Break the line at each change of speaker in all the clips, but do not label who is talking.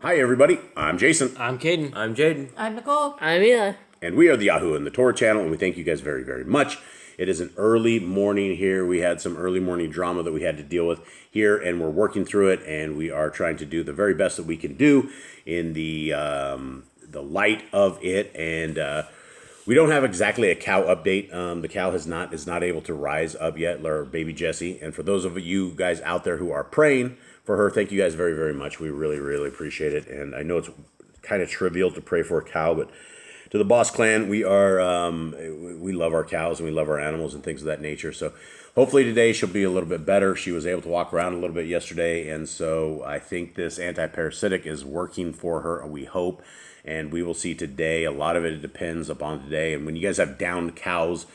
Hi, everybody. I'm Jason.
I'm Caden.
I'm Jaden.
I'm Nicole.
I'm Eli.
And we are the Yahoo and the Torah channel, and we thank you guys very, very much. It is an early morning here. We had some early morning drama that we had to deal with here, and we're working through it, and we are trying to do the very best that we can do in the light of it. And we don't have exactly a cow update. The cow is not able to rise up yet, or baby Jessie. And for those of you guys out there who are praying for her, thank you guys very, very much. We really, really appreciate it. And I know it's kind of trivial to pray for a cow, but to the Boss Clan, we love our cows and we love our animals and things of that nature. So hopefully today she'll be a little bit better. She was able to walk around a little bit yesterday, and so I think this anti-parasitic is working for her, we hope. And we will see today. A lot of it depends upon today. And when you guys have downed cows,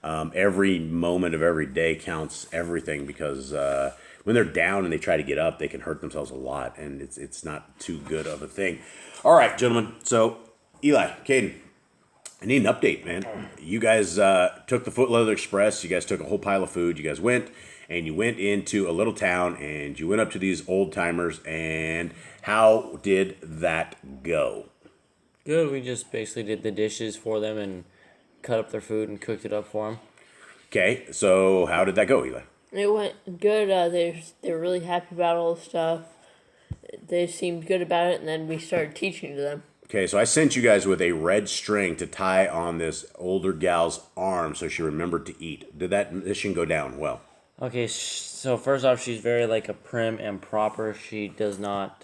every moment of every day counts everything, because when they're down and they try to get up, they can hurt themselves a lot, and it's not too good of a thing. All right, gentlemen. So Eli, Caden, I need an update, man. You guys took the Foot Leather Express. You guys took a whole pile of food. You guys went into a little town, and you went up to these old timers. And how did that go?
Good. We just basically did the dishes for them and cut up their food and cooked it up for them.
Okay, so how did that go, Eli?
It went good. They're really happy about all the stuff. They seemed good about it, and then we started teaching to them.
Okay, so I sent you guys with a red string to tie on this older gal's arm so she remembered to eat. Did that mission go down well?
Okay, so first off, she's very like a prim and proper. She does not.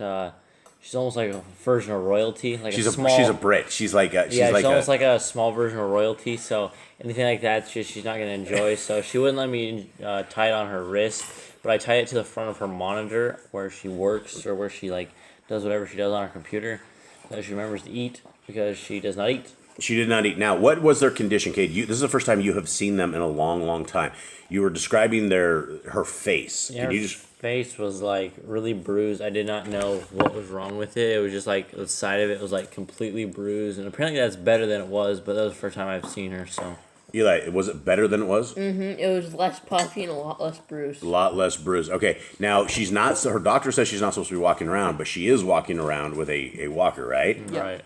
She's almost like a version of royalty. Like
she's a Brit. She's almost
like a small version of royalty. So anything like that, she's not gonna enjoy. So she wouldn't let me tie it on her wrist, but I tie it to the front of her monitor where she works or where she like does whatever she does on her computer. So she remembers to eat, because she does not eat.
She did not eat. Now, what was their condition, Kate? This is the first time you have seen them in a long, long time. You were describing her face.
Yeah, her face was like really bruised. I did not know what was wrong with it. It was just like the side of it was like completely bruised, and apparently that's better than it was. But that was the first time I've seen her. So
Eli, was it better than it was?
Mm-hmm. It was less puffy and a lot less bruised.
A lot less bruised. Okay, now she's not. So her doctor says she's not supposed to be walking around, but she is walking around with a walker, right?
Yeah. Right.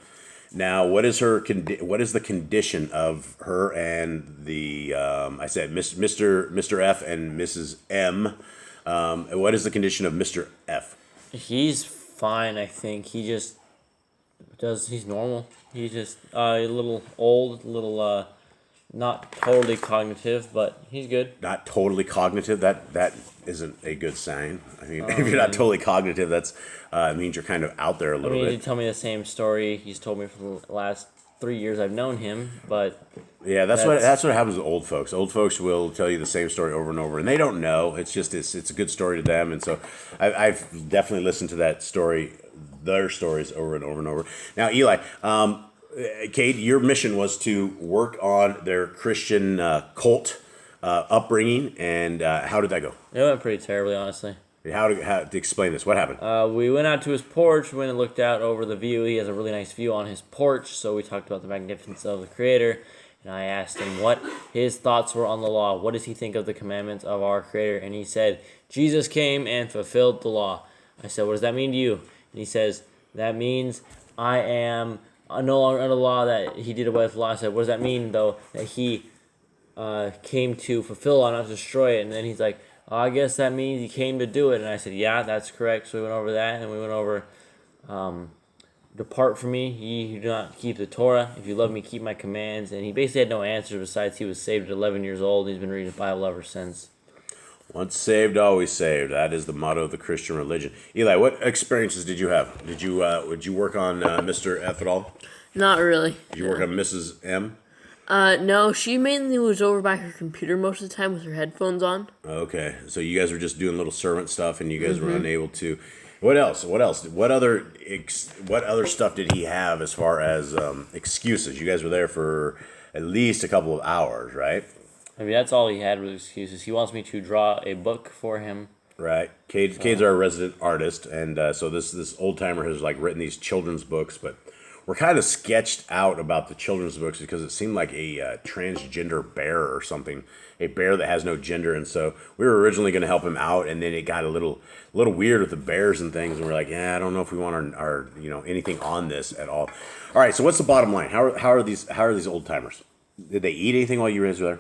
Now, what is the condition of her and the I said Mr. F and Mrs. M? What is the condition of Mr. F?
He's fine, I think. He's normal. He's just a little old, not totally cognitive, but he's good.
Not totally cognitive. That isn't a good sign. I mean, if you're not totally cognitive, that's means you're kind of out there a little bit.
He did tell me the same story he's told me for the last 3 years I've known him, but
yeah, that's what happens with old folks. Old folks will tell you the same story over and over, and they don't know. It's just it's a good story to them, and so I've definitely listened to that story, their stories over and over and over. Now, Eli, Kate, your mission was to work on their Christian cult upbringing, and how did that go?
it went pretty terribly, honestly.
How to explain this? What happened?
We went out to his porch, went and looked out over the view. He has a really nice view on his porch, so we talked about the magnificence of the Creator, and I asked him what his thoughts were on the law. What does he think of the commandments of our Creator? And he said, Jesus came and fulfilled the law. I said, what does that mean to you? And he says, that means I am no longer under the law, that he did away with the law. I said, what does that mean, though, that he came to fulfill the law, not to destroy it? And then he's like, I guess that means he came to do it. And I said, yeah, that's correct. So we went over that, and we went over, depart from me, ye who do not keep the Torah. If you love me, keep my commands. And he basically had no answers besides he was saved at 11 years old. He's been reading the Bible ever since.
Once saved, always saved. That is the motto of the Christian religion. Eli, what experiences did you have? Would you work on Mr. F at all?
Not really.
Did you work on Mrs. M?
No, she mainly was over by her computer most of the time with her headphones on.
Okay, so you guys were just doing little servant stuff, and you guys were unable to. What else? What other stuff did he have as far as excuses? You guys were there for at least a couple of hours, right?
I mean, that's all he had was excuses. He wants me to draw a book for him.
Right. Cade's our resident artist, and so this old timer has like written these children's books, but were kind of sketched out about the children's books because it seemed like a transgender bear or something, a bear that has no gender. And so we were originally going to help him out, and then it got a little weird with the bears and things. And we're like, yeah, I don't know if we want our anything on this at all. All right, so what's the bottom line? How are these old timers? Did they eat anything while you guys were there?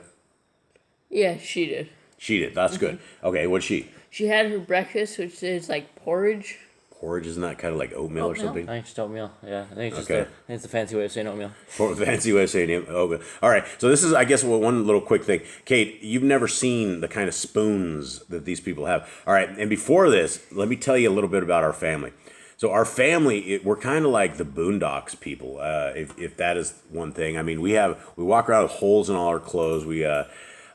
Yeah, she did.
She did. That's good. Okay, what'd she eat?
She had her breakfast, which is like porridge.
Porridge, isn't that kind of like oatmeal or something?
I think it's oatmeal. Yeah, I think it's just
Okay.
I think it's a fancy way of saying oatmeal.
Fancy way of saying oatmeal. All right, so this is, I guess, one little quick thing. Kate, you've never seen the kind of spoons that these people have. All right, and before this, let me tell you a little bit about our family. So our family, we're kind of like the Boondocks people, if that is one thing. I mean, we walk around with holes in all our clothes. We're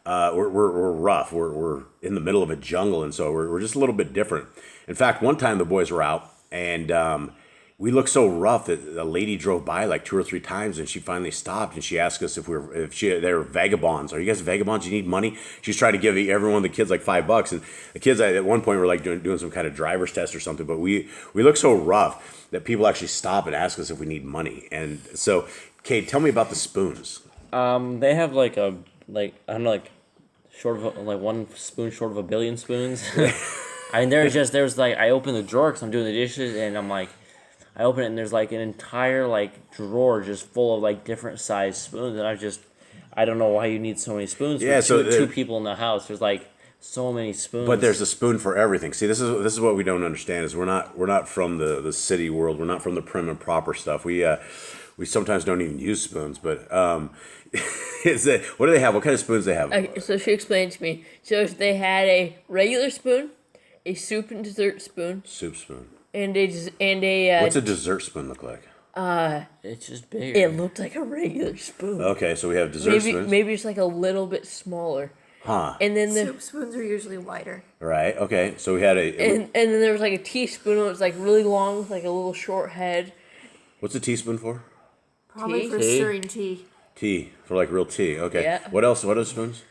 rough. We're in the middle of a jungle, and so we're just a little bit different. In fact, one time the boys were out, and we looked so rough that a lady drove by like 2 or 3 times, and she finally stopped, and she asked us if they were vagabonds. Are you guys vagabonds? You need money? She's trying to give every one of the kids like $5, and the kids at one point were like doing some kind of driver's test or something. But we look so rough that people actually stop and ask us if we need money. And so, Kate, tell me about the spoons.
They have like I don't know, like short of like 1 spoon short of a billion spoons. I mean, there's like, I open the drawer because I'm doing the dishes, and I'm like, I open it and there's like an entire like drawer just full of like different size spoons, and I don't know why you need so many spoons.
Yeah,
for
so
two people in the house. There's like so many spoons.
But there's a spoon for everything. See, this is what we don't understand is we're not from the city world. We're not from the prim and proper stuff. We sometimes don't even use spoons. But what do they have? What kind of spoons do they have?
Okay, so she explained to me. So they had a regular spoon, a soup and dessert spoon,
Soup spoon.
and a.
What's a dessert spoon look like?
It's just bigger.
It looked like a regular spoon.
Okay, so we have dessert spoons.
Maybe it's like a little bit smaller.
Huh.
And then
Soup spoons are usually wider.
Right. Okay. So we had
and then there was like a teaspoon. It was like really long, with like a little short head.
What's a teaspoon for?
Probably for
Tea?
stirring tea.
Tea, for like real tea. Okay.
Yeah.
What else? What are spoons?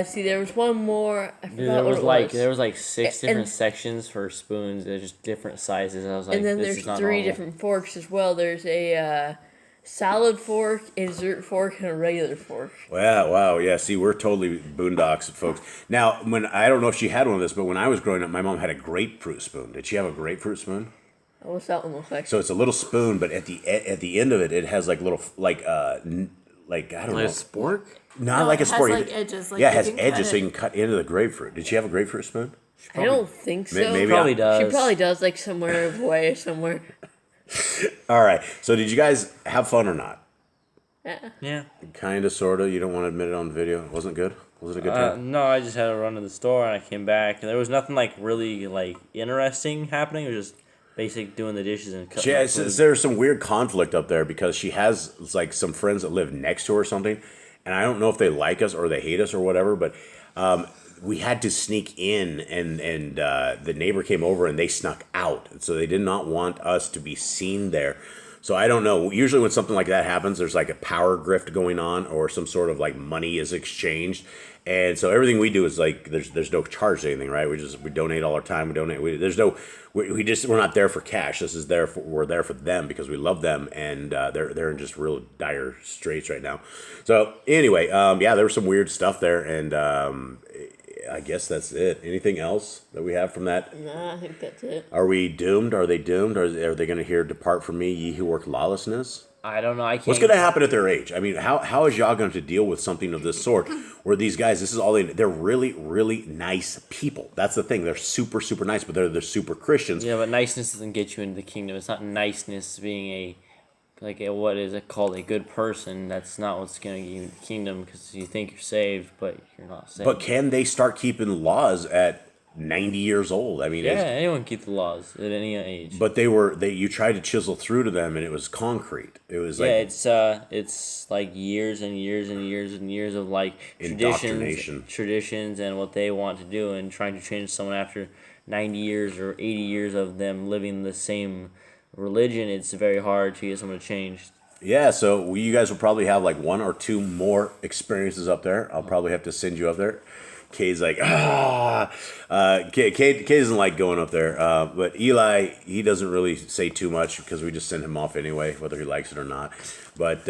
See, there was one more. I forgot
Dude, there
what
was
it
like
was.
there was like 6
And-
different sections for spoons. They're just different sizes. I was like,
And then
this
there's
is not
3
normal.
different forks as well. There's a salad fork, a dessert fork, and a regular fork.
Wow. Yeah. See, we're totally boondocks, folks. Now, I don't know if she had one of this, but when I was growing up, my mom had a grapefruit spoon. Did she have a grapefruit spoon?
What's that one look like?
So it's a little spoon, but at the end of it, it has like little I don't
Like
know.
a spork?
Not
No,
like a
it has,
sport.
like, edges, like
yeah, it
you
has
can cut
edges so
it.
you can cut into the grapefruit. Did she have a grapefruit spoon?
I don't think so.
Maybe
Probably does.
She probably does, like somewhere away somewhere.
All right. So did you guys have fun or not?
Yeah.
Kind of, sort of. You don't want to admit it on video. It wasn't good. Was it a good time?
No, I just had to run to the store and I came back and there was nothing like really like interesting happening. It was just basic doing the dishes and cutting. up food.
There's some weird conflict up there because she has like some friends that live next to her or something, and I don't know if they like us or they hate us or whatever. But we had to sneak in, and the neighbor came over and they snuck out, so they did not want us to be seen there. So I don't know. Usually when something like that happens, there's like a power grift going on or some sort of like money is exchanged. And so everything we do is like there's no charge to anything, right? We donate all our time. We're not there for cash. We're there for them because we love them, and they're in just real dire straits right now. So anyway, there was some weird stuff there, and I guess that's it. Anything else that we have from that?
Nah, I think that's it.
Are we doomed? Are they doomed? Are they going to hear "Depart from me, ye who work lawlessness"?
I don't know. I can't.
What's going to happen at their age? I mean, how is y'all going to deal with something of this sort? Where these guys, this is all they're really, really nice people. That's the thing. They're super, super nice, but they're super Christians.
Yeah, but niceness doesn't get you into the kingdom. It's not niceness being what is it called, a good person. That's not what's going to get you in the kingdom because you think you're saved, but you're not saved.
But can they start keeping laws at 90 years old? I mean,
yeah, anyone can keep the laws at any age.
but you tried to chisel through to them, and it was concrete. It was like
it's like years and years and years and years of like
Indoctrination.
traditions and what they want to do, and trying to change someone after 90 years or 80 years of them living the same religion. It's very hard to get someone to change.
Yeah, so you guys will probably have like 1 or 2 more experiences up there. I'll probably have to send you up there. Kay's like, Kay doesn't like going up there. But Eli, he doesn't really say too much because we just send him off anyway, whether he likes it or not. But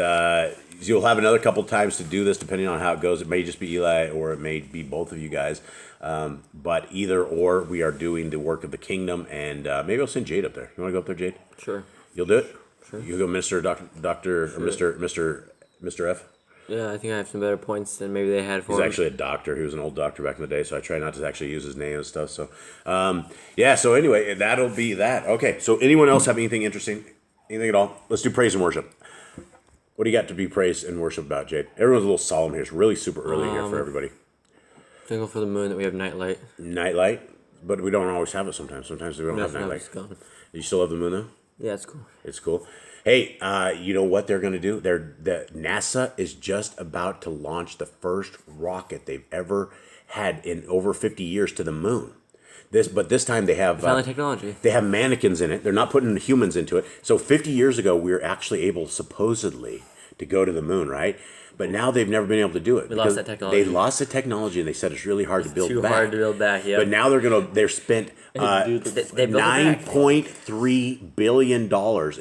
you'll have another couple times to do this, depending on how it goes. It may just be Eli, or it may be both of you guys. But either or, we are doing the work of the kingdom, and maybe I'll send Jade up there. You want to go up there, Jade?
Sure.
You'll do it?
Sure.
You'll go Mr. Doctor, or Mr. F?
Yeah, I think I have some better points than maybe they had for
He's
him.
actually a doctor. He was an old doctor back in the day, so I try not to actually use his name and stuff. So, yeah, so anyway, that'll be that. Okay, so anyone else have anything interesting? Anything at all? Let's do praise and worship. What do you got to be praised and worship about, Jade? Everyone's a little solemn here. It's really super early here for everybody.
Thankful for the moon that we have nightlight.
Nightlight? But we don't always have it sometimes. Sometimes we don't have nightlight.
It's gone.
You still have the moon, though?
Yeah, it's cool.
It's cool. Hey, you know what they're going to do? NASA is just about to launch the first rocket they've ever had in over 50 years to the moon. But this time they have
Found the technology.
They have mannequins in it. They're not putting humans into it. So 50 years ago, we were actually able, supposedly, to go to the moon, right? But now they've never been able to do it.
We lost that technology.
They lost the technology, and they said it's really hard to build
Too
back.
hard to build back, yeah.
But now they're spent
Dude, they built it back.
$9.3 billion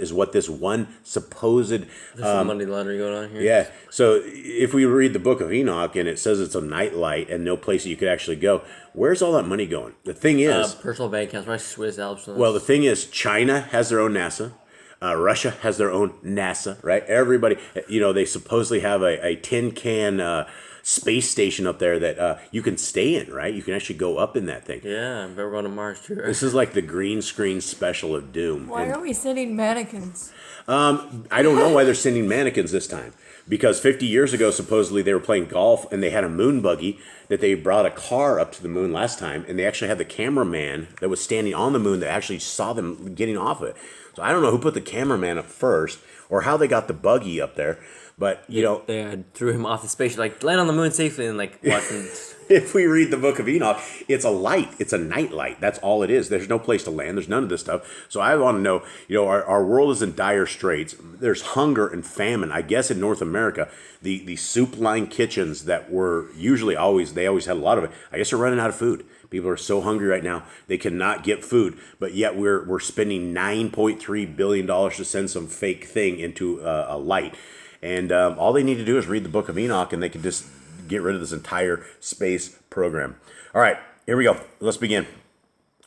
is what this one supposed.
There's some money laundering going on here.
Yeah. So if we read the book of Enoch and it says it's a nightlight and no place that you could actually go, where's all that money going? The thing is,
Personal bank accounts, my Swiss Alps.
well, the thing is, China has their own NASA. Russia has their own NASA, right? Everybody, they supposedly have a tin can space station up there that you can stay in, right? You can actually go up in that thing.
Yeah, but we're going to Mars too, right?
This is like the green screen special of doom.
Why are we sending mannequins?
I don't know why they're sending mannequins this time. Because 50 years ago, supposedly, they were playing golf and they had a moon buggy that they brought a car up to the moon last time. And they actually had the cameraman that was standing on the moon that actually saw them getting off of it. So I don't know who put the cameraman up first or how they got the buggy up there. But,
They threw him off the spaceship, like, land on the moon safely and, like, watching.
if we read the book of Enoch, it's a light. It's a night light. That's all it is. There's no place to land. There's none of this stuff. So I want to know, our world is in dire straits. There's hunger and famine. I guess in North America, the soup line kitchens that were usually they always had a lot of it. I guess they're running out of food. People are so hungry right now, they cannot get food. But yet we're spending $9.3 billion to send some fake thing into a light. And all they need to do is read the book of Enoch, and they can just get rid of this entire space program. All right, here we go. Let's begin.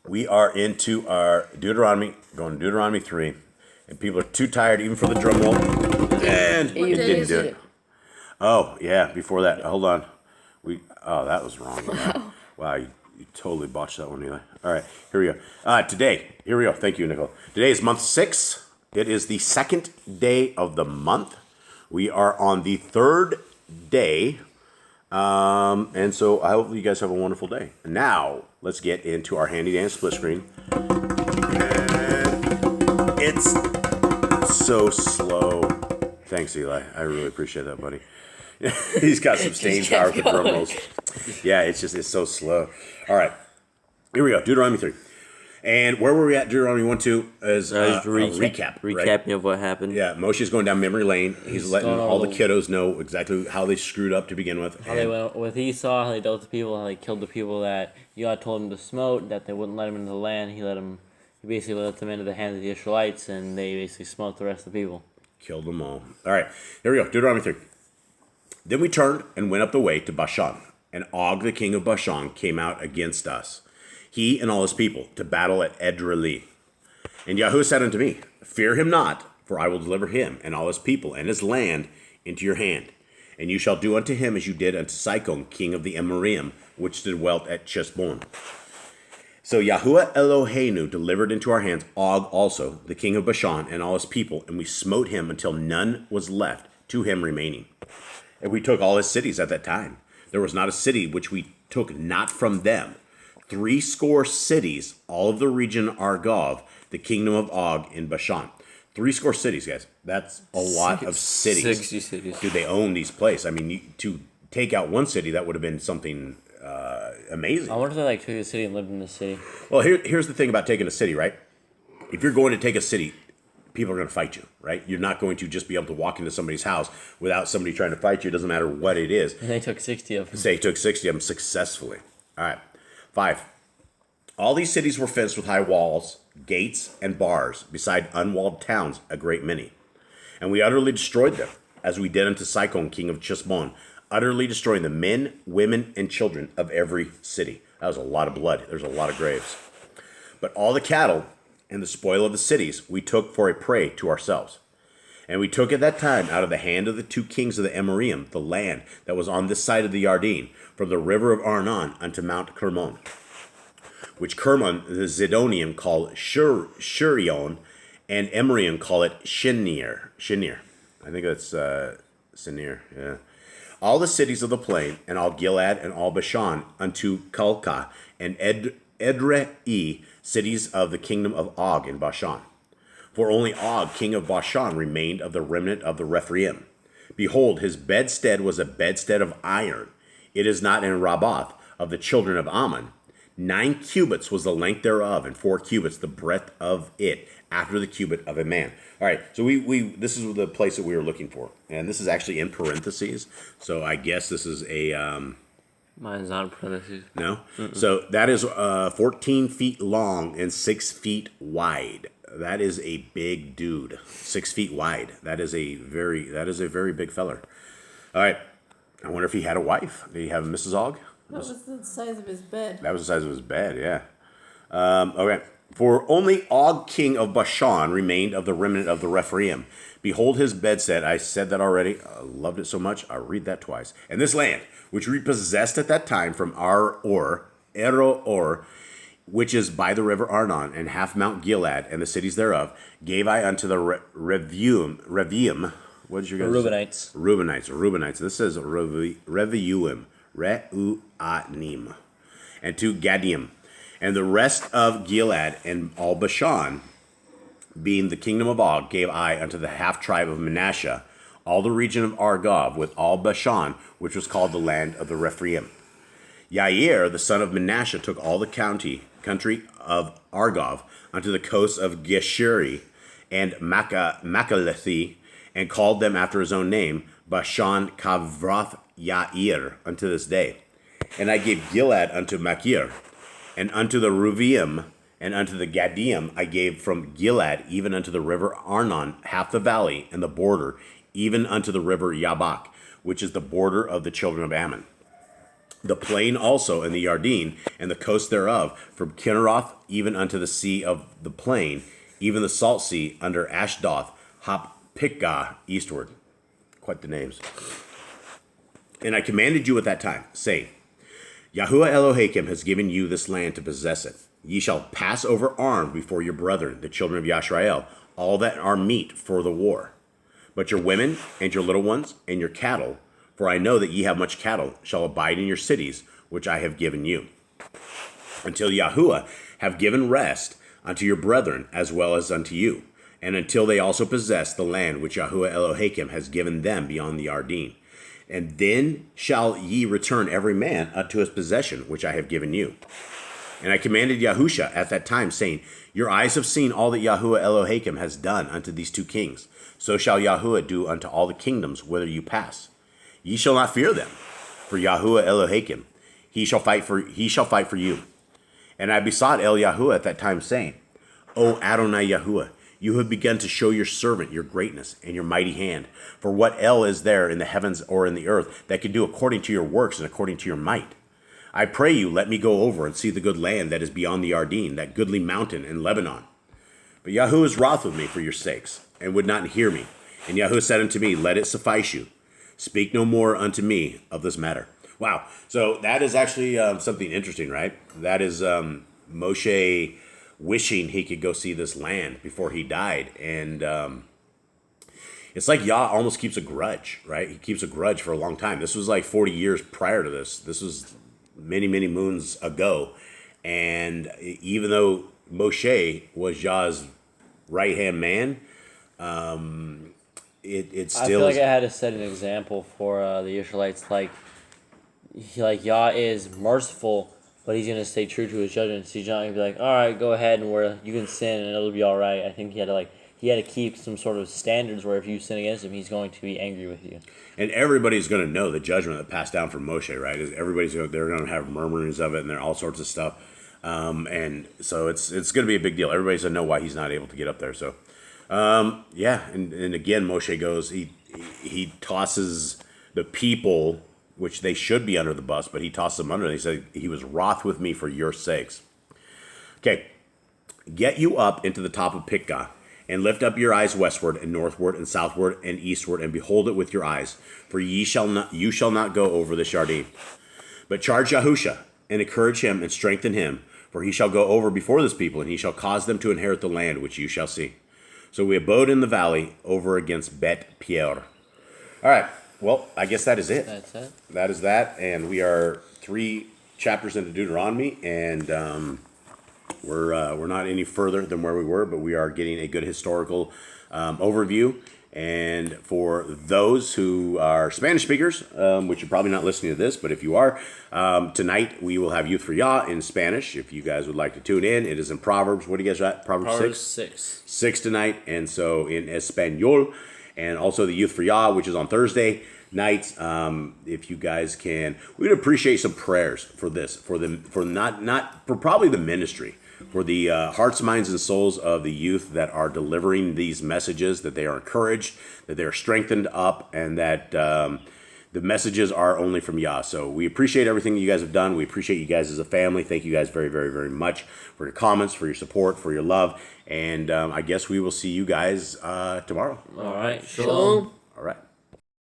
We are into our Deuteronomy, going to Deuteronomy 3. And people are too tired even for the drum roll. And
You
it didn't
did
do
it.
it. Oh, yeah, before that. Hold on. That was wrong. Wow, you totally botched that one, Eli. All right, here we go. Today, here we go. Thank you, Nicole. Today is month 6. It is the second day of the month. We are on the third day, and so I hope you guys have a wonderful day. Now, let's get into our handy dandy split screen. And it's so slow. Thanks, Eli. I really appreciate that, buddy. He's got some staying power with the drum rolls. Yeah, it's so slow. All right, here we go. Deuteronomy 3. And where were we at? Deuteronomy 1-2 is a recap.
Recapping
right?
of what happened.
Yeah, Moshe's going down memory lane. He's letting all the kiddos know exactly how they screwed up to begin with.
How they went with Esau, how they dealt with the people, how they killed the people that Yah told him to smote, that they wouldn't let him into the land. He basically let them into the hands of the Israelites, and they basically smote the rest of the people.
Killed them all. All right, here we go. Deuteronomy 3. Then we turned and went up the way to Bashan, and Og, the king of Bashan, came out against us, he and all his people, to battle at Edrei. And Yahuwah said unto me, Fear him not, for I will deliver him and all his people and his land into your hand. And you shall do unto him as you did unto Sihon, king of the Amorim, which dwelt at Chesbon. So Yahuwah Eloheinu delivered into our hands Og also, the king of Bashan, and all his people, and we smote him until none was left to him remaining. And we took all his cities at that time. There was not a city which we took not from them. 80 cities, all of the region Argob, the kingdom of Og in Bashan. 80 cities, guys. That's a lot of cities.
60 cities.
Dude, they own these places. I mean, to take out one city, that would have been something amazing.
I wonder if they took the city and lived in the city.
Well, here's the thing about taking a city, right? If you're going to take a city, people are going to fight you, right? You're not going to just be able to walk into somebody's house without somebody trying to fight you. It doesn't matter what it is.
And they took 60 of them.
They took 60 of them successfully. All right. 5. All these cities were fenced with high walls, gates, and bars, beside unwalled towns, a great many. And we utterly destroyed them, as we did unto Sihon, king of Chesbon, utterly destroying the men, women, and children of every city. That was a lot of blood. There's a lot of graves. But all the cattle and the spoil of the cities we took for a prey to ourselves. And we took at that time out of the hand of the 2 kings of the Amorim the land that was on this side of the Yarden, from the river of Arnon unto Mount Kermon, which Kermon the Zidonian call Shurion, and Emorian call it Shinir. I think that's Sinir, yeah. All the cities of the plain, and all Gilead, and all Bashan, unto Kalka, and Edrei, cities of the kingdom of Og in Bashan. For only Og, king of Bashan, remained of the remnant of the Rephaim. Behold, his bedstead was a bedstead of iron. It is not in Rabbath of the children of Ammon. 9 cubits was the length thereof, and 4 cubits the breadth of it, after the cubit of a man. All right, so we this is the place that we were looking for, and this is actually in parentheses. So I guess this is a
Mine's not in parentheses.
no. So that is 14 feet long and 6 feet wide. That is a big dude. 6 feet wide. That is a very big feller. All right. I wonder if he had a wife. Did he have Mrs. Og?
That was the size of his bed.
That was the size of his bed, yeah. Okay. For only Og, king of Bashan, remained of the remnant of the Rephaim. Behold his bedstead. I said that already. I loved it so much. I'll read that twice. And this land, which we possessed at that time from Ero-Or, which is by the river Arnon, and half Mount Gilead, and the cities thereof, gave I unto the Revium. What is your guys' Reubenites. This says Reuanim, and to Gadim. And the rest of Gilead and all Bashan, being the kingdom of Og, gave I unto the half tribe of Manasseh, all the region of Argob, with all Bashan, which was called the land of the Rephaim. Yair, the son of Manasseh, took all the country of Argob unto the coasts of Geshuri and Machalethi, and called them after his own name, Bashan Kavroth Yair, unto this day. And I gave Gilead unto Machir, and unto the Ruviim, and unto the Gadim I gave from Gilead, even unto the river Arnon, half the valley, and the border, even unto the river Yabak, which is the border of the children of Ammon. The plain also, and the Yarden, and the coast thereof, from Kinneroth even unto the sea of the plain, even the salt sea, under Ashdoth, Hop-Pikgah, eastward. Quite the names. And I commanded you at that time, saying, Yahuwah Elohim has given you this land to possess it. Ye shall pass over armed before your brethren, the children of Yashrael, all that are meet for the war. But your women, and your little ones, and your cattle, for I know that ye have much cattle, shall abide in your cities, which I have given you, until Yahuwah have given rest unto your brethren, as well as unto you, and until they also possess the land which Yahuwah Elohim has given them beyond the Yarden. And then shall ye return every man unto his possession, which I have given you. And I commanded Yahusha at that time, saying, Your eyes have seen all that Yahuwah Elohim has done unto these 2 kings. So shall Yahuwah do unto all the kingdoms whither you pass. Ye shall not fear them, for Yahuwah Elohim, he shall fight for you. And I besought El Yahuwah at that time, saying, O Adonai Yahuwah, you have begun to show your servant your greatness and your mighty hand. For what El is there in the heavens or in the earth that can do according to your works and according to your might? I pray you, let me go over and see the good land that is beyond the Yarden, that goodly mountain in Lebanon. But Yahuwah is wroth with me for your sakes, and would not hear me. And Yahuwah said unto me, Let it suffice you. Speak no more unto me of this matter. Wow. So that is actually something interesting, right? That is Moshe wishing he could go see this land before he died. And it's like Yah almost keeps a grudge, right? He keeps a grudge for a long time. This was like 40 years prior to this. This was many, many moons ago. And even though Moshe was Yah's right-hand man, it still
I feel like I had to set an example for the Israelites. Like Yah is merciful, but he's gonna stay true to his judgments. He's not gonna be like, all right, go ahead and you can sin and it'll be all right. I think he had to he had to keep some sort of standards where if you sin against him, he's going to be angry with you.
And everybody's going to know the judgment that passed down from Moshe, right? They're going to have murmurings of it and there all sorts of stuff. And so it's going to be a big deal. Everybody's going to know why he's not able to get up there. So, yeah. And again, Moshe goes, he tosses the people, which they should be under the bus, but he tosses them under. And he said, he was wroth with me for your sakes. Okay. Get you up into the top of Pisgah, and lift up your eyes westward and northward and southward and eastward, and behold it with your eyes. For you shall not go over this Yarden. But charge Yahusha, and encourage him, and strengthen him, for he shall go over before this people, and he shall cause them to inherit the land which you shall see. So we abode in the valley over against Bet Peor. All right, well, I guess that is it.
That's it.
That is that, and we are 3 chapters into Deuteronomy, and we're not any further than where we were, but we are getting a good historical overview. And for those who are Spanish speakers, which you're probably not listening to this, but if you are, tonight we will have Youth for Yah in Spanish. If you guys would like to tune in, it is in Proverbs. What do you guys got?
Proverbs
6?
6.
6 tonight, and so in Espanol, and also the Youth for Yah, which is on Thursday nights. If you guys can, we'd appreciate some prayers for this, for probably the ministry, for the hearts, minds, and souls of the youth that are delivering these messages, that they are encouraged, that they are strengthened up, and that the messages are only from Yah. So we appreciate everything you guys have done. We appreciate you guys as a family. Thank you guys very, very, very much for your comments, for your support, for your love. And I guess we will see you guys tomorrow.
All right.
Shalom.
All right.